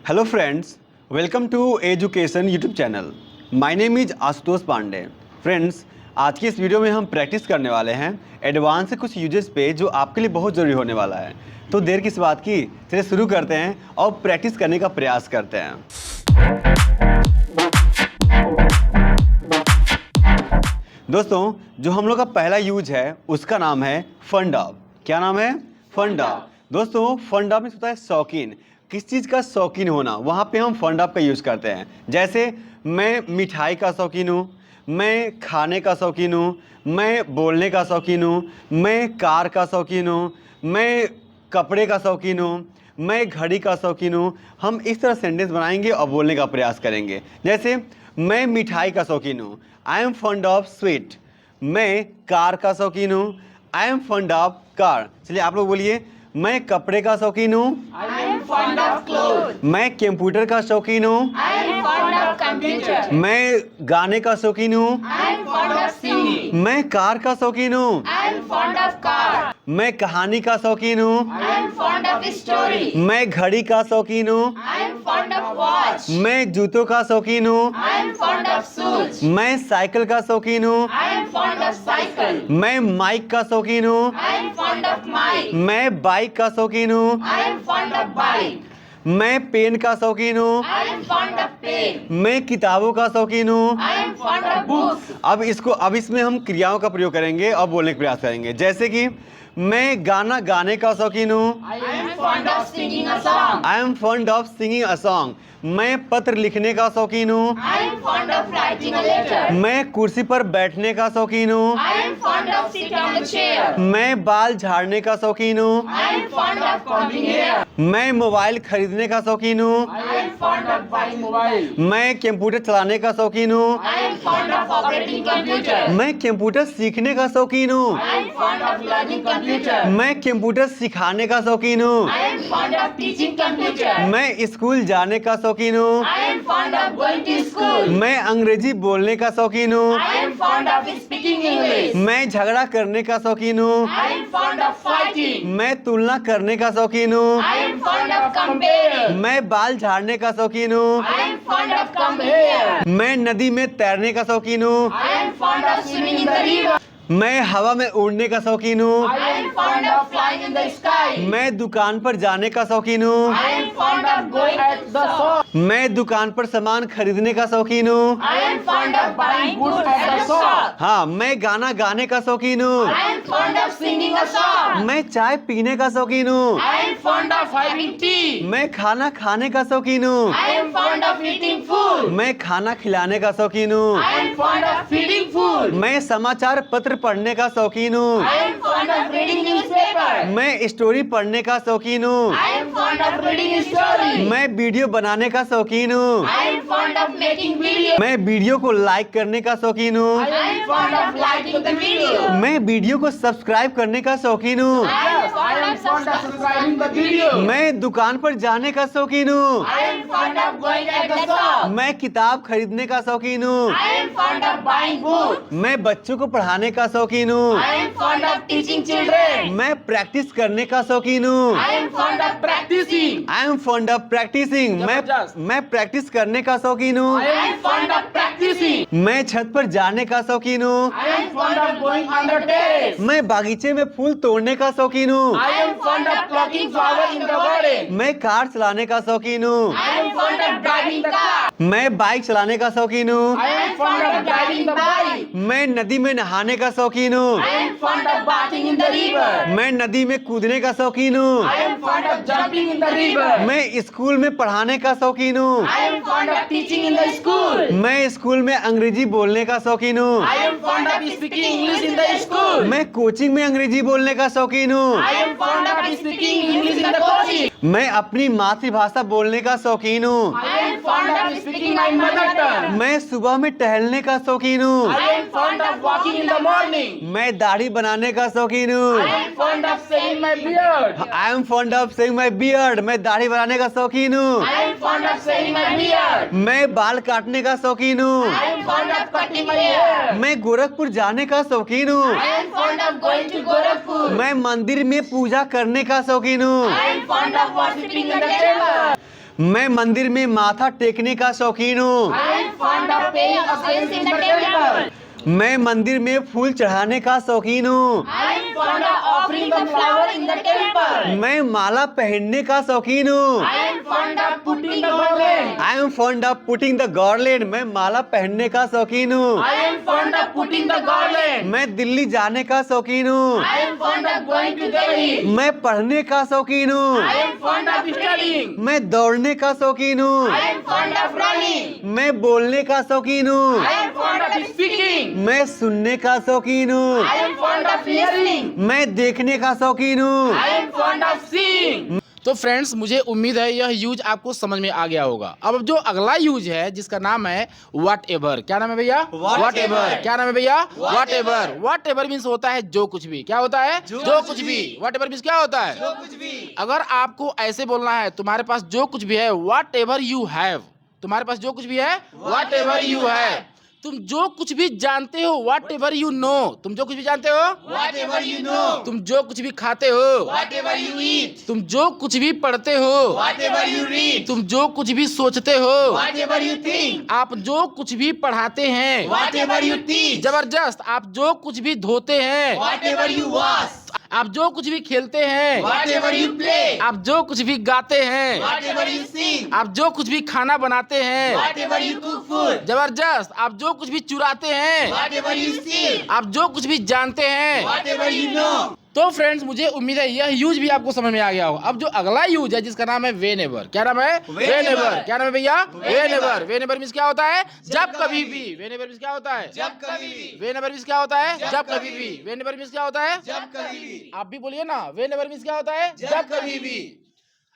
Hello friends, welcome to education YouTube channel. My name is Ashutosh Pandey. Friends, आज की इस video में हम प्रैक्टिस करने वाले हैं एडवांस से कुछ यूजेस पे जो आपके लिए बहुत ज़रूरी होने वाला है। तो देर किस बात की, चलिए शुरू करते हैं और प्रैक्टिस करने का प्रयास करते हैं। दोस्तों, जो हम लोग का पहला यूज है उसका नाम है फंड ऑफ। क्या नाम है? Fund of. दोस्तों, फंड ऑफ में होता है शौकीन, किस चीज़ का शौकीन होना, वहाँ पे हम फंड ऑफ का यूज़ करते हैं। जैसे मैं मिठाई का शौकीन हूँ, मैं खाने का शौकीन हूँ, मैं बोलने का शौकीन हूँ, मैं कार का शौकीन हूँ, मैं कपड़े का शौकीन हूँ, मैं घड़ी का शौकीन हूँ। हम इस तरह सेंटेंस बनाएंगे और बोलने का प्रयास करेंगे। जैसे मैं मिठाई का शौकीन हूँ, I am fund of sweet. मैं कार का शौकीन हूँ, I am fund of car. चलिए आप लोग बोलिए, मैं कपड़े का शौकीन हूँ, I am fond of clothes. मैं कंप्यूटर का शौकीन हूँ, I am fond of computer. मैं गाने का शौकीन हूँ, I am fond of singing. मैं कार का शौकीन हूँ, I am fond of car. मैं कहानी का शौकीन हूँ, I am fond of story. मैं घड़ी का शौकीन हूँ, I am fond of watch. मैं जूतों का शौकीन हूँ, I am fond of shoes. मैं साइकिल का शौकीन हूँ, I am fond of cycle. मैं माइक का शौकीन हूँ, I am fond of mic. मैं बाइक का शौकीन हूँ, I am fond of bike. मैं पेन का शौकीन हूँ, I am fond of pen. मैं किताबों का शौकीन हूँ। I am fond of books. अब इसमें हम क्रियाओं का प्रयोग करेंगे और बोलने का प्रयास करेंगे। जैसे कि मैं गाना गाने का शौकीन हूँ, I am fond of singing a song. I am fund of singing a song. मैं पत्र लिखने का शौकीन हूँ, I am fond of writing a letter. मैं कुर्सी पर बैठने का शौकीन हूँ, I am fond of sitting on the chair. मैं बाल झाड़ने का शौकीन हूँ, I am fond of combing hair. मैं मोबाइल खरीदने का शौकीन हूँ, I am fond of buying mobile. मैं कंप्यूटर चलाने का शौकीन हूँ, I am fond of operating computer. मैं कंप्यूटर सीखने का शौकीन हूँ, I am fond of learning computer. मैं कंप्यूटर सिखाने का शौकीन हूँ, I am fond of teaching computer. मैं स्कूल जाने का शौकीन हूँ, I am fond of going to school. मैं अंग्रेजी बोलने का शौकीन हूँ, I am fond of speaking English. मैं झगड़ा करने का शौकीन हूँ, I am fond of fighting. मैं तुलना करने का शौकीन हूँ, I am fond of comparing. मैं बाल झाड़ने का शौकीन हूँ, I am fond of combing hair. मैं नदी में तैरने का शौकीन हूँ, I am fond of swimming in the river. मैं हवा में उड़ने का शौकीन हूँ, I am fond of flying in the sky. मैं दुकान पर जाने का शौकीन हूँ, I am fond of going at the shop. मैं दुकान पर सामान खरीदने का शौकीन हूँ। I am fond of buying goods at the shop. हाँ, मैं गाना गाने का शौकीन हूँ, I am fond of singing a song. मैं चाय पीने का शौकीन हूँ, I am fond of having tea. मैं खाना खाने का शौकीन हूँ, I am fond of eating food. मैं खाना खिलाने का शौकीन हूँ, I am fond of feeding food. मैं समाचार पत्र पढ़ने का शौकीन हूँ, I am fond of reading newspaper. मैं स्टोरी पढ़ने का शौकीन हूँ, I am fond of reading story. मैं वीडियो बनाने का शौकीन हूँ, I am fond of making video. मैं वीडियो को लाइक करने का शौकीन हूँ, I am fond of liking the video. मैं वीडियो को सब्सक्राइब करने का शौकीन हूँ, I am fond of subscribing the video. मैं दुकान पर जाने का शौकीन हूँ, I am fond of going at the shop. मैं किताब खरीदने का शौकीन हूँ, I am fond of buying books. मैं बच्चों को पढ़ाने का शौकीन हूँ, I am fond of teaching children. मैं प्रैक्टिस करने का शौकीन हूँ, I am fond of practicing. I am fond of practising. मैं प्रैक्टिस करने का शौकीन हूँ, I am fond of practicing. मैं छत पर जाने का शौकीन हूँ, I am fond of going on the terrace. मैं बागीचे में फूल तोड़ने का शौकीन हूँ, I am fond of plucking flower in the garden. मैं कार चलाने का शौकीन हूँ, I am fond of driving the car. मैं बाइक चलाने का शौकीन हूँ, I am fond of driving the bike. मैं नदी में नहाने का शौकीन हूँ, I am fond of bathing in the river. मैं नदी में कूदने का शौकीन हूँ, I am fond of jumping in the river. मैं स्कूल में पढ़ाने का शौकीन हूँ, I am fond of teaching in the school. मैं स्कूल में अंग्रेजी बोलने का शौकीन हूँ, I am fond of speaking English in the school. मैं कोचिंग में अंग्रेजी बोलने का शौकीन हूँ, I am fond of speaking English in the coaching. मैं अपनी मातृभाषा बोलने का शौकीन हूँ, I am fond of speaking my mother tongue. मैं सुबह में टहलने का शौकीन हूँ, I am fond of walking in the morning. मैं दाढ़ी बनाने का शौकीन I हूँ, am fond of shaving my beard. I am fond of saying my beard. मैं दाढ़ी बनाने का शौकीन हूँ, I am fond of shaving my beard. मैं बाल काटने का शौकीन हूँ, I am fond of cutting my hair. मैं गोरखपुर जाने का शौकीन हूँ, I am fond of going to Gorakhpur. मैं मंदिर में पूजा करने का शौकीन हूँ, I am fond of worshipping in the temple. मैं मंदिर में माथा टेकने का शौकीन हूँ। I am fond of paying offerings in the temple. मैं मंदिर में फूल चढ़ाने का शौकीन हूँ। I am fond of offering the flower in the temple. मैं माला पहनने का शौकीन हूँ। I am fond of putting the garland. I am fond of putting the garland. मैं माला पहनने का शौकीन हूँ। I am fond of putting the garland. मैं दिल्ली जाने का शौकीन हूँ। I am fond of going to Delhi. मैं पढ़ने का शौकीन हूँ। I am fond of studying. मैं दौड़ने का शौकीन हूँ। I am fond of running. मैं बोलने का शौकीन हूँ। I am fond of speaking. मैं सुनने का शौकीन हूँ। I am fond of hearing. मैं देखने का शौकीन हूँ। I am fond of seeing. तो फ्रेंड्स, मुझे उम्मीद है यह यूज आपको समझ में आ गया होगा। अब जो अगला यूज है जिसका नाम है व्हाट एवर। क्या नाम है भैया? What ever. क्या नाम है भैया? What ever. What ever means होता है जो कुछ भी। क्या होता है? जो कुछ भी। व्हाट एवर मीन्स क्या होता है? जो कुछ भी। अगर आपको ऐसे बोलना है तुम्हारे पास जो कुछ भी है, व्हाट एवर यू हैव। तुम्हारे पास जो कुछ भी है, व्हाट एवर यू हैव। तुम जो कुछ भी जानते हो, व्हाट एवर यू नो। तुम जो कुछ भी जानते हो, Whatever you know. तुम जो कुछ भी खाते हो, Whatever you eat. तुम जो कुछ भी पढ़ते हो, Whatever you read. तुम जो कुछ भी सोचते हो, Whatever you think. आप जो कुछ भी पढ़ाते हैं, Whatever you teach. जबरदस्त, आप जो कुछ भी धोते हैं, Whatever you wash. आप जो कुछ भी खेलते हैं, Whatever you play. आप जो कुछ भी गाते हैं, Whatever you sing. आप जो कुछ भी खाना बनाते हैं, Whatever you cook food. जबरदस्त, आप जो कुछ भी चुराते हैं, Whatever you steal. आप जो कुछ भी जानते हैं। Whatever you know. तो फ्रेंड्स, मुझे उम्मीद है यह यूज भी आपको समझ में आ गया होगा। अब जो अगला यूज है जिसका नाम है व्हेनेवर। क्या नाम है? व्हेनेवर। क्या नाम है भैया? व्हेनेवर। व्हेनेवर मींस क्या होता है? जब कभी भी। व्हेनेवर मींस क्या होता है? जब कभी भी. व्हेनेवर मींस क्या होता है? जब कभी भी। व्हेनेवर मींस क्या होता है? जब कभी भी. आप भी बोलिए ना, व्हेनेवर मींस क्या होता है? जब कभी भी.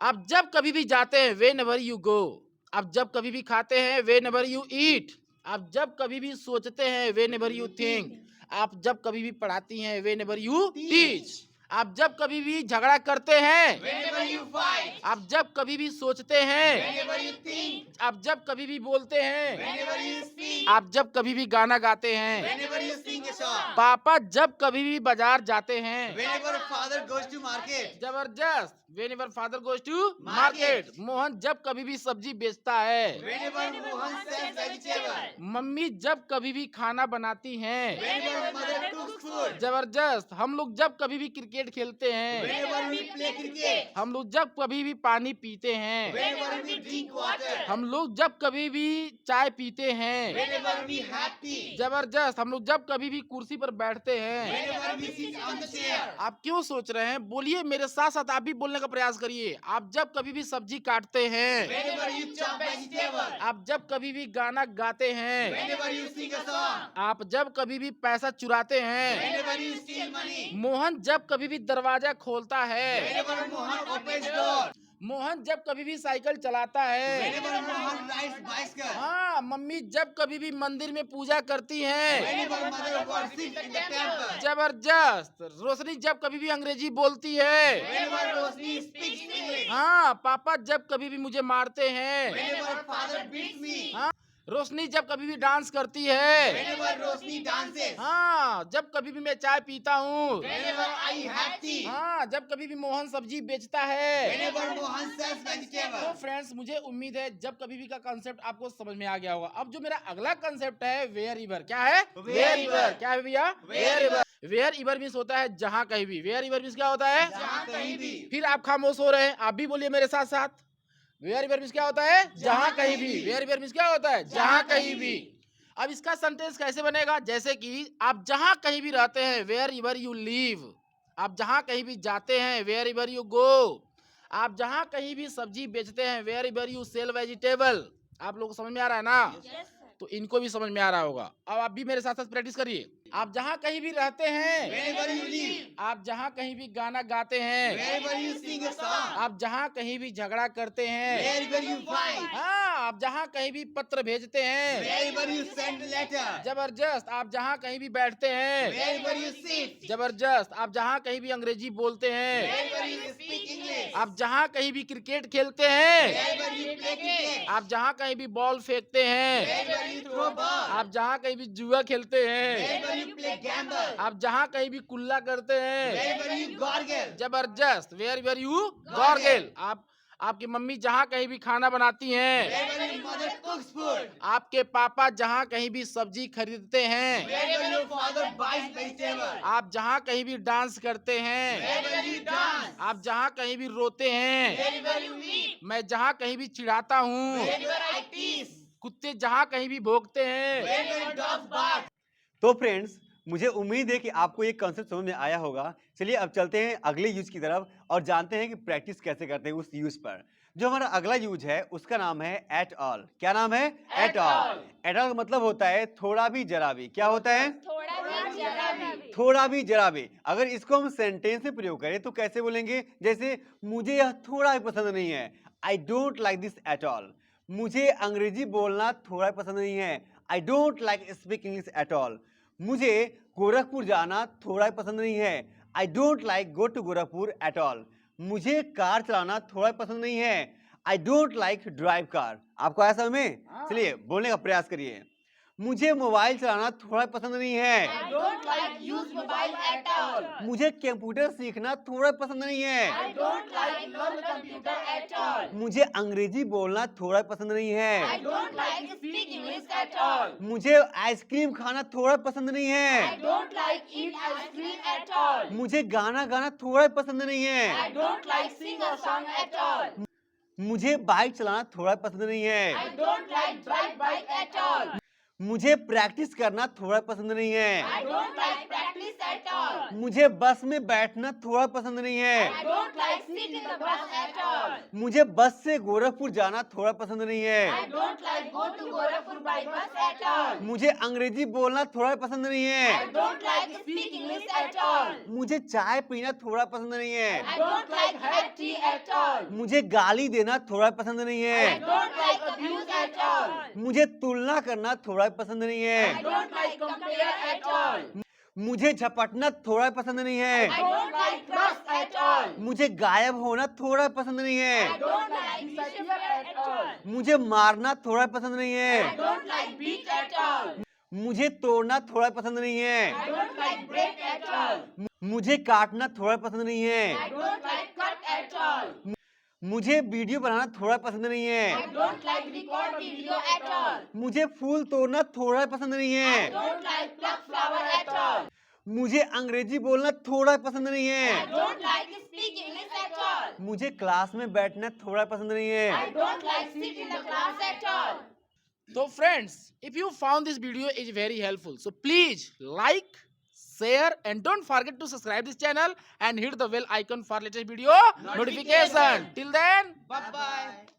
आप जब कभी भी जाते हैं, व्हेनेवर यू गो। आप जब कभी भी खाते हैं, व्हेनेवर यू ईट। आप जब कभी भी सोचते हैं, व्हेनेवर यू थिंक। आप जब कभी भी पढ़ाती हैं, व्हेनेवर यू टीच। आप जब कभी भी झगड़ा करते हैं, Whenever you fight. आप जब कभी भी सोचते हैं, Whenever you think. आप जब कभी भी बोलते हैं, Whenever you speak. आप जब कभी भी गाना गाते हैं, Whenever you sing a song. पापा जब कभी भी बाजार जाते हैं, Whenever father goes to market. जबरदस्त, whenever father goes to market. Mohan जब कभी भी सब्जी बेचता है, Whenever Mohan sells vegetable. Mummy जब कभी भी खाना बनाती हैं, Whenever mother cooks food. जबरदस्त, हम लोग जब कभी भी क्रिकेट खेलते हैं, Whenever we play cricket. हम लोग जब कभी भी पानी पीते हैं, Whenever we drink water. हम लोग जब कभी भी चाय पीते हैं, Whenever we have tea. जबरदस्त, हम लोग जब कभी भी कुर्सी पर बैठते हैं। Whenever we sit on the chair. आप क्यों सोच रहे हैं? बोलिए मेरे साथ साथ, आप भी बोलने का प्रयास करिए। आप जब कभी भी सब्जी काटते हैं, Whenever you chop vegetable. आप जब कभी भी गाना गाते हैं, Whenever you sing a song. आप जब कभी भी पैसा चुराते हैं, Whenever you steal money. Mohan जब कभी भी दरवाजा खोलता है, Whenever Mohan opens door. Mohan जब कभी भी साइकिल चलाता है, Whenever Mohan rides bicycle. हाँ, मम्मी जब कभी भी मंदिर में पूजा करती हैं, Whenever mother worships in the temple. जबरदस्त, रोशनी जब कभी भी अंग्रेजी बोलती है, Whenever Rosni speaks English. हाँ, पापा जब कभी भी मुझे मारते हैं, Whenever father beats me. हाँ, रोशनी जब कभी भी डांस करती है, Whenever Rosni dances. हाँ, जब कभी भी मैं चाय पीता हूँ, Whenever I have tea. हाँ, जब कभी भी मोहन सब्जी बेचता है। Whenever Mohan sells तो vegetable. फ्रेंड्स, मुझे उम्मीद है जब कभी भी का कंसेप्ट आपको समझ में आ गया होगा। अब जो मेरा अगला कंसेप्ट है, वेयर इवर। क्या है? Where ever। क्या है भैया? Where ever। Wherever means होता है जहाँ कहीं भी। वेयर इवर मीन्स क्या होता है? जहाँ कहीं भी। फिर आप खामोश हो रहे हैं, आप भी बोलिए मेरे साथ साथ। वेयर इवर मीन्स क्या होता है? जहाँ कहीं भी। वेयर इवर मीन्स क्या होता है? जहाँ कहीं भी। अब इसका सेंटेंस कैसे बनेगा? जैसे कि आप जहाँ कहीं भी रहते हैं, वेयर इवर यू लिव। आप जहाँ कहीं भी जाते हैं, वेयर इवर यू गो। आप जहाँ कहीं भी सब्जी बेचते हैं, wherever you sell vegetable. आप लोगों को समझ में आ रहा है ना? तो इनको भी समझ में आ रहा होगा। अब आप भी मेरे साथ साथ प्रैक्टिस करिए। आप जहाँ कहीं भी रहते हैं, Wherever you live. आप जहाँ कहीं भी गाना गाते हैं, Wherever you sing a song. आप जहाँ कहीं भी झगड़ा करते हैं, Wherever you fight. हाँ, आप जहाँ कहीं भी पत्र भेजते हैं, Wherever you send letter. जबरदस्त, आप जहाँ कहीं भी बैठते हैं, Wherever you sit. जबरदस्त, आप जहाँ कहीं भी अंग्रेजी बोलते हैं, Wherever you speak English. आप जहाँ कहीं भी क्रिकेट खेलते हैं, Wherever you play cricket. आप जहाँ कहीं भी बॉल फेंकते हैं, Wherever you throw ball. आप जहाँ कहीं भी जुआ खेलते हैं, Wherever you play gamble. आप जहाँ कहीं भी कुल्ला करते हैं, Wherever you gargle. जबरदस्त, वेयर वेयर यू गॉर्गल। आपकी मम्मी जहाँ कहीं भी खाना बनाती हैं, Wherever your mother cooks food, आपके पापा जहाँ कहीं भी सब्जी खरीदते हैं, wherever your father buys vegetables, आप जहाँ कहीं भी डांस करते हैं, wherever you dance, आप जहाँ कहीं भी रोते हैं, wherever you weep, मैं जहाँ कहीं भी चिढ़ाता हूँ, wherever I tease, कुत्ते जहाँ कहीं भी भौंकते हैं। wherever your dogs bark. तो फ्रेंड्स, मुझे उम्मीद है कि आपको ये कॉन्सेप्ट समझ में आया होगा। चलिए अब चलते हैं अगले यूज की तरफ और जानते हैं कि प्रैक्टिस कैसे करते हैं उस यूज पर। जो हमारा अगला यूज है उसका नाम है एट ऑल। क्या नाम है? At all. एट ऑल का मतलब होता है थोड़ा भी जरा भी। क्या होता है? थोड़ा भी जरा भी। अगर इसको हम सेंटेंस में प्रयोग करें तो कैसे बोलेंगे? जैसे मुझे यह थोड़ा भी पसंद नहीं है, I don't like this at all. मुझे अंग्रेजी बोलना थोड़ा भी पसंद नहीं है, I don't like speak English at all. मुझे गोरखपुर जाना थोड़ा भी पसंद नहीं है, I don't like go to Gorakhpur at all. मुझे कार चलाना थोड़ा भी पसंद नहीं है, I don't like drive car. आपको आया समझ में? चलिए बोलने का प्रयास करिए। मुझे मोबाइल चलाना थोड़ा पसंद नहीं है, I don't like use mobile at all. मुझे कंप्यूटर सीखना थोड़ा पसंद नहीं है, I don't like learn computer at all. मुझे अंग्रेजी बोलना थोड़ा पसंद नहीं I है, don't like speak English at all. मुझे आइसक्रीम खाना थोड़ा पसंद नहीं I है, don't like eat ice cream at all. मुझे गाना गाना थोड़ा पसंद नहीं I है, don't like sing a song at all. मुझे बाइक चलाना थोड़ा पसंद नहीं I है, don't like drive bike at all. मुझे प्रैक्टिस करना थोड़ा पसंद नहीं I है, don't like practice at all. मुझे बस में बैठना थोड़ा पसंद नहीं I है, don't like sit in the bus at all. मुझे बस से गोरखपुर जाना थोड़ा पसंद नहीं I है, don't like go to Gorakhpur by bus at all. मुझे अंग्रेजी बोलना थोड़ा पसंद नहीं I है, don't like speak English at all. मुझे चाय पीना थोड़ा पसंद नहीं है, I don't like have tea at all. मुझे गाली देना थोड़ा पसंद नहीं I है, don't like abuse at all. मुझे तुलना करना थोड़ा पसंद नहीं I है, don't like compare at all. मुझे झपटना थोड़ा पसंद नहीं I है, don't like cross at all. मुझे गायब होना थोड़ा पसंद नहीं I है, don't like disappear at all. मुझे मारना थोड़ा पसंद नहीं I है, don't like beat at all. मुझे तोड़ना थोड़ा पसंद नहीं I है, don't like break at all. मुझे काटना थोड़ा पसंद नहीं I है, don't like cut at all. मुझे वीडियो बनाना थोड़ा पसंद नहीं I है, don't like record video at all. मुझे फूल तोड़ना थोड़ा पसंद नहीं I है, don't like pluck flower at all. मुझे अंग्रेजी बोलना थोड़ा पसंद नहीं I है, don't like speak English at all. मुझे क्लास में बैठना थोड़ा पसंद नहीं I है। don't like sit in the class at all. So friends, if you found this video is very helpful, so please like, share and don't forget to subscribe this channel and hit the bell icon for latest video notification. Till then, Bye bye.